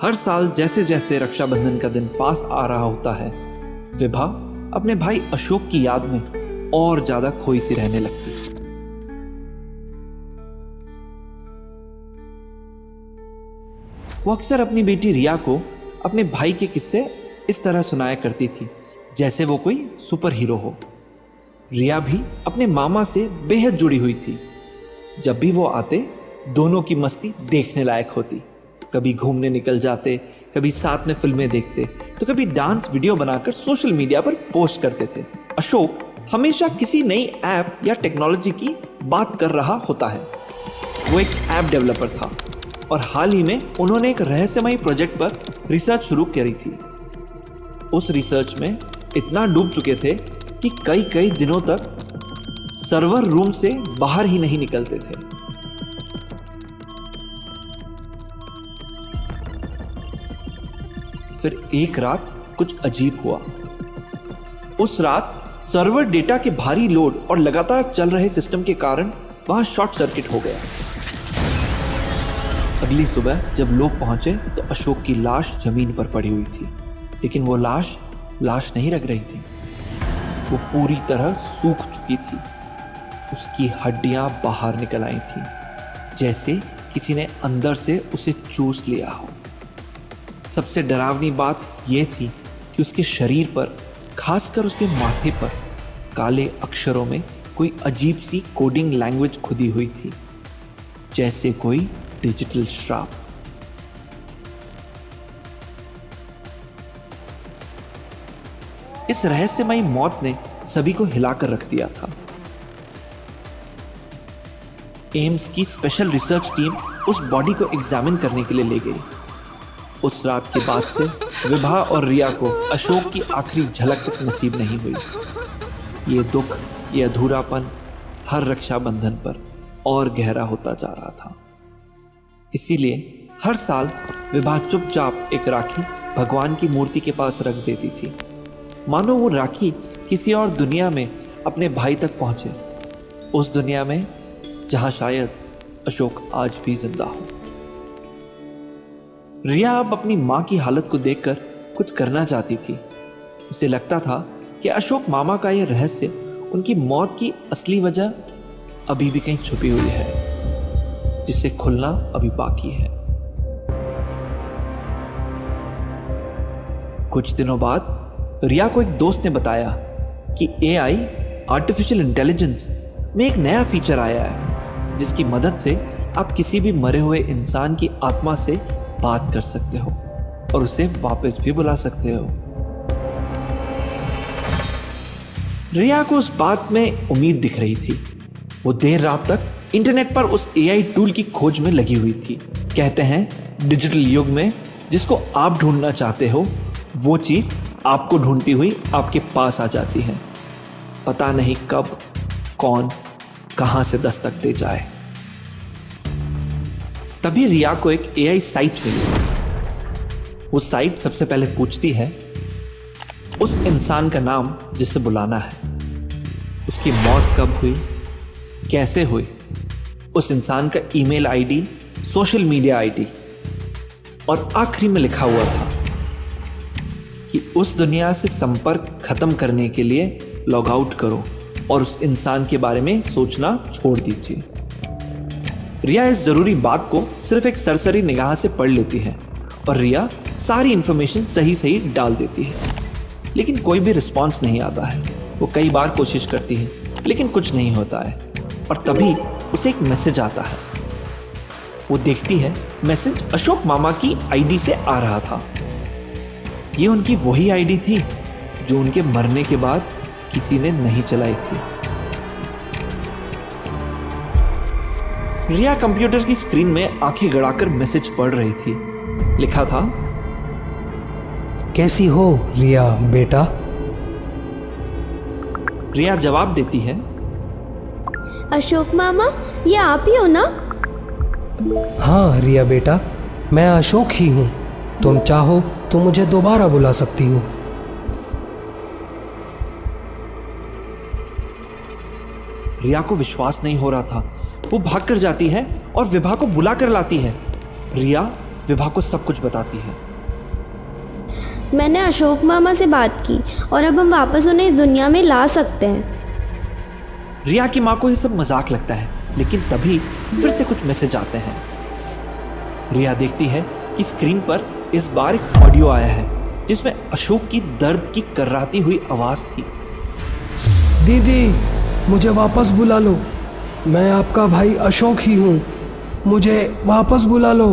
हर साल जैसे जैसे रक्षाबंधन का दिन पास आ रहा होता है, विभा अपने भाई अशोक की याद में और ज्यादा खोई सी रहने लगती है। वो अक्सर अपनी बेटी रिया को अपने भाई के किस्से इस तरह सुनाया करती थी जैसे वो कोई सुपर हीरो हो। रिया भी अपने मामा से बेहद जुड़ी हुई थी। जब भी वो आते, दोनों की मस्ती देखने लायक होती। कभी घूमने निकल जाते, कभी साथ में फिल्में देखते, तो कभी डांस वीडियो बनाकर सोशल मीडिया पर पोस्ट करते थे। अशोक हमेशा किसी नई ऐप या टेक्नोलॉजी की बात कर रहा होता है। वो एक ऐप डेवलपर था और हाल ही में उन्होंने एक रहस्यमयी प्रोजेक्ट पर रिसर्च शुरू करी थी। उस रिसर्च में इतना डूब चुके थे कि कई दिनों तक सर्वर रूम से बाहर ही नहीं निकलते थे। फिर एक रात कुछ अजीब हुआ। उस रात सर्वर डेटा के भारी लोड और लगातार चल रहे सिस्टम के कारण वहां शॉर्ट सर्किट हो गया। अगली सुबह जब लोग पहुंचे तो अशोक की लाश जमीन पर पड़ी हुई थी, लेकिन वो लाश नहीं लग रही थी। वो पूरी तरह सूख चुकी थी। उसकी हड्डियां बाहर निकल आई थी, जैसे किसी ने अंदर से उसे चूस लिया हो। सबसे डरावनी बात यह थी कि उसके शरीर पर, खासकर उसके माथे पर, काले अक्षरों में कोई अजीब सी कोडिंग लैंग्वेज खुदी हुई थी, जैसे कोई डिजिटल श्राप। इस रहस्यमयी मौत ने सभी को हिलाकर रख दिया था। एम्स की स्पेशल रिसर्च टीम उस बॉडी को एग्जामिन करने के लिए ले गई। उस रात के बाद से विभा और रिया को अशोक की आखिरी झलक तक नसीब नहीं हुई। ये दुख, ये अधूरापन हर रक्षाबंधन पर और गहरा होता जा रहा था। इसीलिए हर साल विभा चुपचाप एक राखी भगवान की मूर्ति के पास रख देती थी, मानो वो राखी किसी और दुनिया में अपने भाई तक पहुंचे, उस दुनिया में जहां शायद अशोक आज भी जिंदा हो। रिया अब अपनी मां की हालत को देखकर कुछ करना चाहती थी। उसे लगता था कि अशोक मामा का यह रहस्य, उनकी मौत की असली वजह अभी भी कहीं छुपी हुई है, जिसे खुलना अभी बाकी है। कुछ दिनों बाद रिया को एक दोस्त ने बताया कि एआई, आर्टिफिशियल इंटेलिजेंस में एक नया फीचर आया है, जिसकी मदद से आप किसी भी मरे हुए इंसान की आत्मा से बात कर सकते हो और उसे वापस भी बुला सकते हो। रिया को उस बात में उम्मीद दिख रही थी। वो देर रात तक इंटरनेट पर उस एआई टूल की खोज में लगी हुई थी। कहते हैं डिजिटल युग में जिसको आप ढूंढना चाहते हो, वो चीज आपको ढूंढती हुई आपके पास आ जाती है। पता नहीं कब, कौन, कहां से दस्तक दे जाए। तभी रिया को एक एआई साइट मिली। वो साइट सबसे पहले पूछती है उस इंसान का नाम जिसे बुलाना है, उसकी मौत कब हुई, कैसे हुई, उस इंसान का email ID, social media ID, और आखिरी में लिखा हुआ था कि उस दुनिया से संपर्क खत्म करने के लिए लॉग आउट करो और उस इंसान के बारे में सोचना छोड़ दीजिए। रिया इस जरूरी बात को सिर्फ एक सरसरी निगाह से पढ़ लेती है और रिया सारी इंफॉर्मेशन सही डाल देती है, लेकिन कोई भी रिस्पॉन्स नहीं आता है। वो कई बार कोशिश करती है, लेकिन कुछ नहीं होता है। और तभी उसे एक मैसेज आता है। वो देखती है मैसेज अशोक मामा की आईडी से आ रहा था। ये उनकी वही आईडी थी जो उनके मरने के बाद किसी ने नहीं चलाई थी। रिया कंप्यूटर की स्क्रीन में आंखें गड़ाकर मैसेज पढ़ रही थी। लिखा था, कैसी हो रिया बेटा? रिया जवाब देती है, अशोक मामा, ये आप ही हो ना? हाँ रिया बेटा, मैं अशोक ही हूँ। तुम चाहो तो मुझे दोबारा बुला सकती हो। रिया को विश्वास नहीं हो रहा था। वो भागकर जाती है और विभा को बुला कर लाती है। रिया विभा को सब कुछ बताती है। मैंने अशोक मामा से बात की और अब हम वापस उन्हें इस दुनिया में ला सकते हैं। रिया की माँ को यह सब मजाक लगता है, लेकिन तभी फिर से कुछ मैसेज आते हैं। रिया देखती है कि स्क्रीन पर इस बार एक ऑडियो आया है जिसमें अशोक की दर्द की कर्राती हुई आवाज थी। दीदी, मुझे वापस बुला लो। मैं आपका भाई अशोक ही हूँ। मुझे वापस बुला लो।